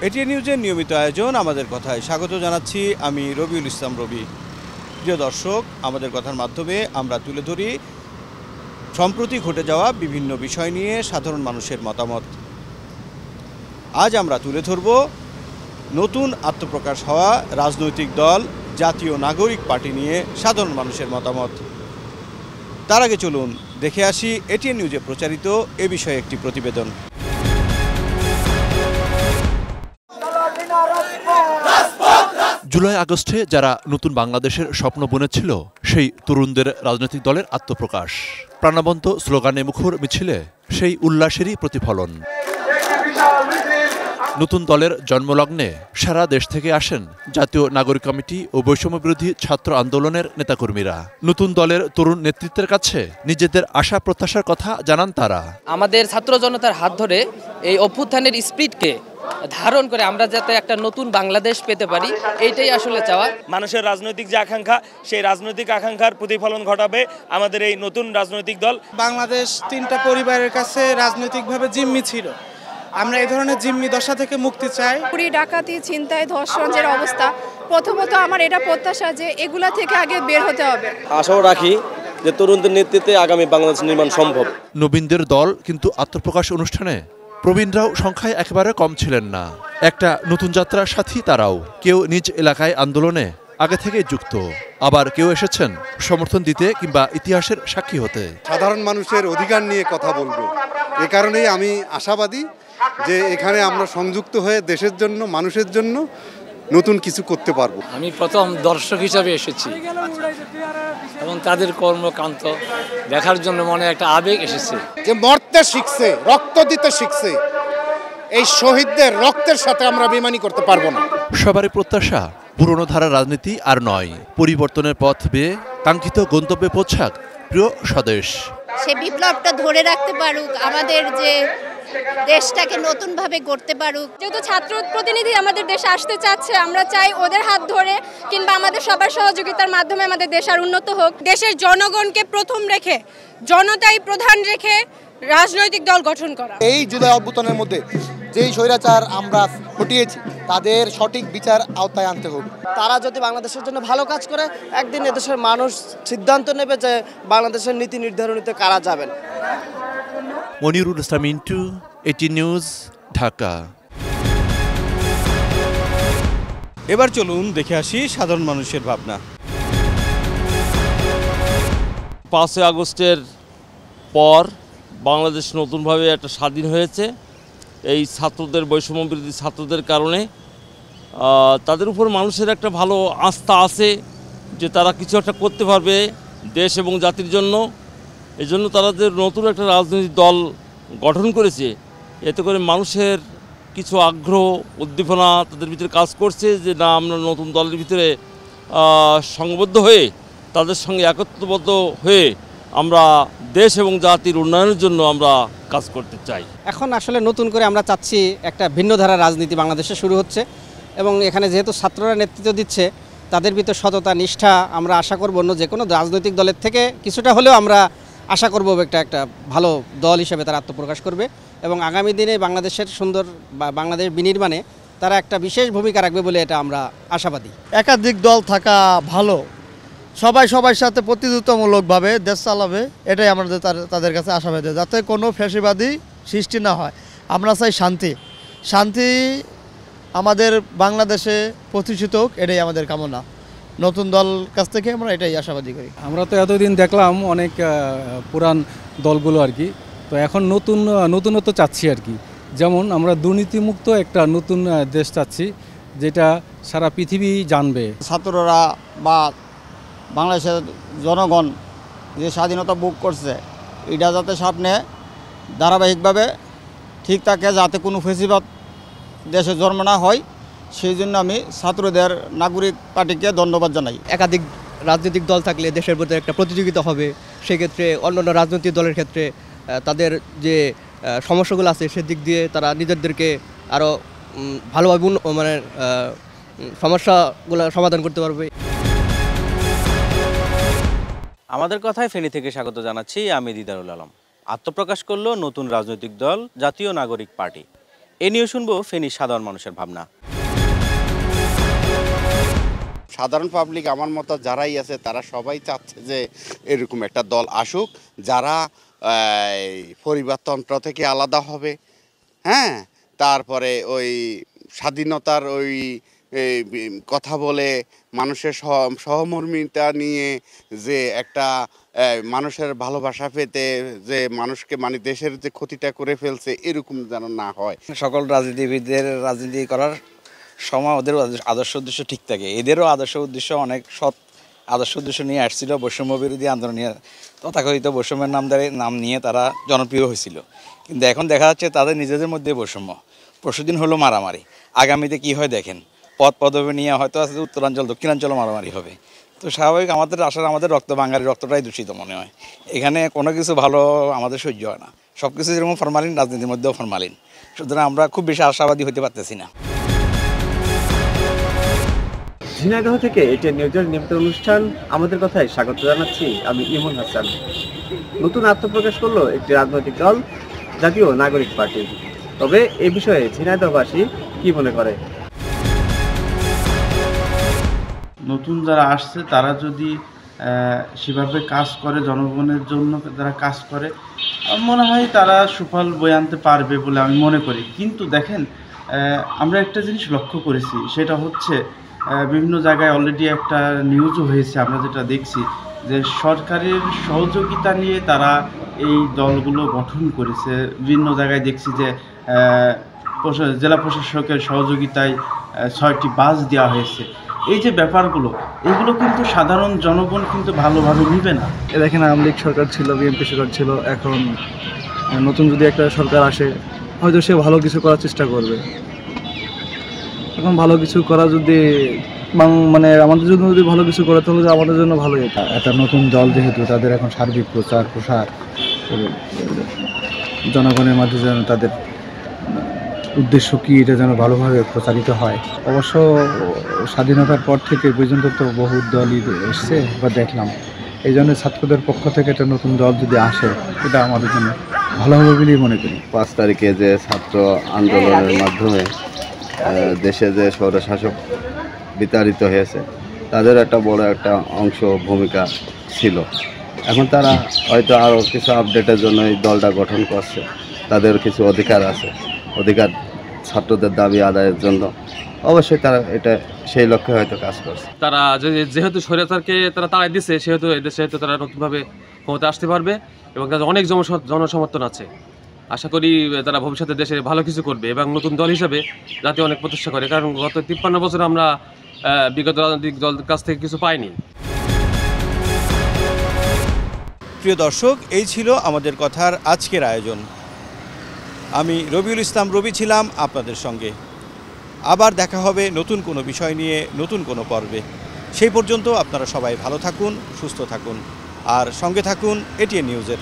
ATN নিউজের নিয়মিত আয়োজন আমাদের কথায় স্বাগত জানাচ্ছি আমি রবিউল ইসলাম রবি। প্রিয় দর্শক, আমাদের কথার মাধ্যমে আমরা তুলে ধরি সম্প্রতি ঘটে যাওয়া বিভিন্ন বিষয় নিয়ে সাধারণ মানুষের মতামত। আজ আমরা তুলে ধরব নতুন আত্মপ্রকাশ হওয়া রাজনৈতিক দল জাতীয় নাগরিক পার্টি নিয়ে সাধারণ মানুষের মতামত। তার আগে চলুন দেখে আসি এটিএন নিউজে প্রচারিত এ বিষয়ে একটি প্রতিবেদন। জুলাই আগস্টে যারা নতুন বাংলাদেশের স্বপ্ন বুনেছিল সেই তরুণদের রাজনৈতিক দলের আত্মপ্রকাশ, প্রাণবন্ত স্লোগানে মুখর মিছিলে সেই উল্লাসেরই প্রতিফলন। নতুন দলের জন্মলগ্নে সারা দেশ থেকে আসেন জাতীয় নাগরিক কমিটি ও বৈষম্য বিরোধী ছাত্র আন্দোলনের নেতাকর্মীরা। নতুন দলের তরুণ নেতৃত্বের কাছে নিজেদের আশা প্রত্যাশার কথা জানান তারা। আমাদের ছাত্র জনতার হাত ধরে এই অভ্যুত্থানের স্পিরিটকে ধারণ করে আমরা যাতে একটা নতুন বাংলাদেশ পেতে পারি, এইটাই আসলে চাওয়া। মানুষের রাজনৈতিক যে আকাঙ্ক্ষা, সেই রাজনৈতিক আকাঙ্ক্ষার প্রতিফলন ঘটাবে আমাদের এই নতুন রাজনৈতিক দল। বাংলাদেশ তিনটা পরিবারের কাছে রাজনৈতিকভাবে জিম্মি ছিল, আমরা এই ধরনের জিম্মি দশা থেকে মুক্তি চাই। চুরি, ডাকাতি, ছিনতাই, ধর্ষণ যে অবস্থা, প্রথমত আমার এটা প্রত্যাশা যে এগুলা থেকে আগে বের হতে হবে। আশাও রাখি যে তরুণদের নেতৃত্বে আগামী বাংলাদেশ নির্মাণ সম্ভব। নবীনদের দল কিন্তু আত্মপ্রকাশ অনুষ্ঠানে প্রবীণরাও সংখ্যায় একেবারে কম ছিলেন না। একটা নতুন যাত্রার সাথী তারাও। কেউ নিজ এলাকায় আন্দোলনে আগে থেকে যুক্ত, আবার কেউ এসেছেন সমর্থন দিতে কিংবা ইতিহাসের সাক্ষী হতে। সাধারণ মানুষের অধিকার নিয়ে কথা বলবো, এ কারণেই আমি আশাবাদী যে এখানে আমরা সংযুক্ত হয়ে দেশের জন্য, মানুষের জন্য নতুন কিছু করতে পারবো। আমি প্রথম দর্শক হিসাবে এসেছি এবং তাদের কর্মকাণ্ড দেখার জন্য মনে একটা আবেগ এসেছে। যে মরতে শিখছে, রক্ত দিতে শিখছে, এই শহীদদের রক্তের সাথে আমরা বেইমানি করতে পারবো না। সবারই প্রত্যাশা পুরনো ধারার রাজনীতি আর নয়, পরিবর্তনের পথ বেয়ে কাঙ্ক্ষিত গন্তব্যে পৌঁছাক প্রিয় স্বদেশ। সে বিপ্লবটা ধরে রাখতে পারুক, আমাদের যে দেশটাকে নতুনভাবে গড়তে পারুক। যেহেতু ছাত্র প্রতিনিধি আমাদের দেশে আসতে চাচ্ছে, আমরা চাই ওদের হাত ধরে কিংবা আমাদের সবার সহযোগিতার মাধ্যমে আমাদের দেশ আর উন্নত হোক। দেশের জনগণকে প্রথম রেখে, জনতাই প্রধান রেখে রাজনৈতিক দল গঠন করা। এই জুলাই অভ্যুত্থানের মধ্যে যেই স্বৈরাচার আমরা হটিয়েছি তাদের সঠিক বিচার আওতায় আনতে হবে। তারা যদি বাংলাদেশের জন্য ভালো কাজ করে, একদিন এদেশের মানুষ সিদ্ধান্ত নেবে যে বাংলাদেশের নীতি নির্ধারণীতে কারা যাবেন। Monirul Islam Mintu, ATN news, Dhaka. এবার চলুন দেখে আসি সাধারণ মানুষের ভাবনা। 5 আগস্টের পর বাংলাদেশ নতুনভাবে একটা স্বাধীন হয়েছে। এই ছাত্রদের, বৈষম্য বিরোধী ছাত্রদের কারণে তাদের উপর মানুষের একটা ভালো আস্থা আছে যে তারা কিছু একটা করতে পারবে দেশ এবং জাতির জন্য। এই জন্য তারা যে নতুন একটা রাজনৈতিক দল গঠন করেছে, এতে করে মানুষের কিছু আগ্রহ, উদ্দীপনা তাদের ভিতরে কাজ করছে যে না, আমরা নতুন দলের ভিতরে সংবদ্ধ হয়ে তাদের সঙ্গে একত্রবদ্ধ হয়ে আমরা দেশ এবং জাতির উন্নয়নের জন্য আমরা কাজ করতে চাই। এখন আসলে নতুন করে আমরা চাচ্ছি একটা ভিন্ন ধারার রাজনীতি বাংলাদেশে শুরু হচ্ছে এবং এখানে যেহেতু ছাত্ররা নেতৃত্ব দিচ্ছে, তাদের ভিতর সততা, নিষ্ঠা আমরা আশা করব অন্য যে কোনো রাজনৈতিক দলের থেকে কিছুটা হলেও আমরা আশা করব একটা ভালো দল হিসেবে তারা আত্মপ্রকাশ করবে এবং আগামী দিনে বাংলাদেশের সুন্দর বা বাংলাদেশ বিনির্মাণে তারা একটা বিশেষ ভূমিকা রাখবে বলে এটা আমরা আশাবাদী। একাধিক দল থাকা ভালো, সবাই সবার সাথে প্রতিযোগিতামূলকভাবে দেশ চালাবে, এটাই আমাদের তাদের কাছে আশাবাদী, যাতে কোনো ফ্যাসিবাদী সৃষ্টি না হয়। আমরা চাই শান্তি আমাদের বাংলাদেশে প্রতিষ্ঠিত হোক, এটাই আমাদের কামনা। নতুন দল কাছ থেকে আমরা এটাই আশাবাদী করি। আমরা তো এতদিন দেখলাম অনেক পুরান দলগুলো আর কি, তো এখন নতুনত্ব চাচ্ছি আর কি। যেমন আমরা দুর্নীতিমুক্ত একটা নতুন দেশ চাচ্ছি, যেটা সারা পৃথিবী জানবে। ছাত্ররা বা বাংলাদেশের জনগণ যে স্বাধীনতা ভোগ করছে, এটা যাতে সামনে ধারাবাহিকভাবে ঠিক থাকে, যাতে কোনো ফেসিবাদ দেশে জন্ম না হয়, সেই জন্য আমি ছাত্রদের নাগরিক পার্টিকে ধন্যবাদ জানাই। একাধিক রাজনৈতিক দল থাকলে দেশের মধ্যে একটা প্রতিযোগিতা হবে, সেক্ষেত্রে অন্যান্য রাজনৈতিক দলের ক্ষেত্রে তাদের যে সমস্যাগুলো আছে সেদিক দিয়ে তারা নিজেদেরকে আরও ভালোভাবে সমস্যাগুলো সমাধান করতে পারবে। আমাদের কথায় ফেনী থেকে স্বাগত জানাচ্ছি আমি দিদারুল আলম। আত্মপ্রকাশ করলো নতুন রাজনৈতিক দল জাতীয় নাগরিক পার্টি। এ নিয়ে শুনবো ফেনীর সাধারণ মানুষের ভাবনা। সাধারণ পাবলিক আমার মতো যারাই আছে তারা সবাই চাচ্ছে যে এরকম একটা দল আসুক যারা পরিবারতন্ত্র থেকে আলাদা হবে, হ্যাঁ, তারপরে ওই স্বাধীনতার ওই কথা বলে মানুষের সহমর্মিতা নিয়ে যে একটা মানুষের ভালোবাসা পেতে যে মানুষকে মানে দেশের যে ক্ষতিটা করে ফেলছে এরকম যেন না হয়। সকল রাজনীতিবিদদের রাজনীতি করার সময় ওদের আদর্শ উদ্দেশ্য ঠিক থাকে, এদেরও আদর্শ উদ্দেশ্য অনেক সৎ আদর্শ উদ্দেশ্য নিয়ে আসছিল। বৈষম্য বিরোধী আন্দোলন নিয়ে তথাকথিত বৈষম্যের নাম নিয়ে তারা জনপ্রিয় হয়েছিল, কিন্তু এখন দেখা যাচ্ছে তাদের নিজেদের মধ্যে বৈষম্য। পরশুদিন হলো মারামারি, আগামীতে কি হয় দেখেন, পদবি নিয়ে হয়তো আছে উত্তরাঞ্চল দক্ষিণাঞ্চলও মারামারি হবে। তো স্বাভাবিক আমাদের আসলে আমাদের বাঙালির রক্তটাই দূষিত মনে হয়। এখানে কোনো কিছু ভালো আমাদের সহ্য হয় না, সব কিছু যেরকম ফরমালিন, রাজনীতির মধ্যেও ফরমালিন। সুতরাং আমরা খুব বেশি আশাবাদী হতে পারতেছি না। ঝিনাইদহ থেকে এটিএন নিউজের নিয়মিত অনুষ্ঠান আমাদের কথায় স্বাগত জানাচ্ছি আমি ইমন হাসান। নতুন আত্মপ্রকাশ করলো একটি রাজনৈতিক দল, জাতীয় নাগরিক পার্টি। তবে এ বিষয়ে ঝিনাইদহবাসী কি মনে করে? নতুন যারা আসছে তারা যদি সেভাবে কাজ করে, জনগণের জন্য যারা কাজ করে, মনে হয় তারা সুফল বয়ে আনতে পারবে বলে আমি মনে করি। কিন্তু দেখেন, আমরা একটা জিনিস লক্ষ্য করেছি, সেটা হচ্ছে বিভিন্ন জায়গায় অলরেডি একটা নিউজও হয়েছে, আমরা যেটা দেখছি যে সরকারের সহযোগিতা নিয়ে তারা এই দলগুলো গঠন করেছে। বিভিন্ন জায়গায় দেখছি যে জেলা প্রশাসকের সহযোগিতায় 6টি বাস দেওয়া হয়েছে। এই যে ব্যাপারগুলো, এগুলো কিন্তু সাধারণ জনগণ কিন্তু ভালোভাবে নিবে না। দেখেন, আওয়ামী লীগ সরকার ছিল, বিএনপি সরকার ছিল, এখন নতুন যদি একটা সরকার আসে হয়তো সে ভালো কিছু করার চেষ্টা করবে। এখন ভালো কিছু করা যদি মানে আমাদের জন্য যদি ভালো কিছু করে তাহলে আমাদের জন্য ভালোই। একটা নতুন দল যেহেতু, তাদের এখন সার্বিক প্রসার জনগণের মাঝে যেন তাদের উদ্দেশ্য কী এটা যেন ভালোভাবে প্রচারিত হয়। অবশ্য স্বাধীনতার পর থেকে পর্যন্ত তো বহু দলই এসছে বা দেখলাম, এই জন্য ছাত্রদের পক্ষ থেকে একটা নতুন দল যদি আসে এটা আমাদের জন্য ভালো হবে বলেই মনে করি। 5 তারিখে যে ছাত্র আন্দোলনের মাধ্যমে দেশে যে স্বৈরশাসক বিতাড়িত হয়েছে, তাদের একটা বড় একটা অংশ ভূমিকা ছিল। এখন তারা হয়তো আরও কিছু আপডেটের জন্য এই দলটা গঠন করছে, তাদের কিছু অধিকার আছে, অধিকার ছাত্রদের দাবি আদায়ের জন্য অবশ্যই তারা এটা সেই লক্ষ্যে হয়তো কাজ করছে। তারা যেহেতু স্বৈরাচারকে তারা তাড়াই দিচ্ছে, সেহেতু এদেশে হয়তো তারা নতুনভাবে ক্ষমতা আসতে পারবে এবং তাদের অনেক জনসমর্থন আছে। আশা করি তারা ভবিষ্যতে দেশে ভালো কিছু করবে এবং নতুন দল হিসাবে যাতে অনেক প্রচেষ্টা করে, কারণ গত 53 বছর আমরা বিগত রাজনৈতিক দলের কাছ থেকে কিছু পাইনি। প্রিয় দর্শক, এই ছিল আমাদের কথার আজকের আয়োজন। আমি রবিউল ইসলাম রবি ছিলাম আপনাদের সঙ্গে। আবার দেখা হবে নতুন কোনো বিষয় নিয়ে, নতুন কোনো পর্বে। সেই পর্যন্ত আপনারা সবাই ভালো থাকুন, সুস্থ থাকুন আর সঙ্গে থাকুন এটিএন নিউজের।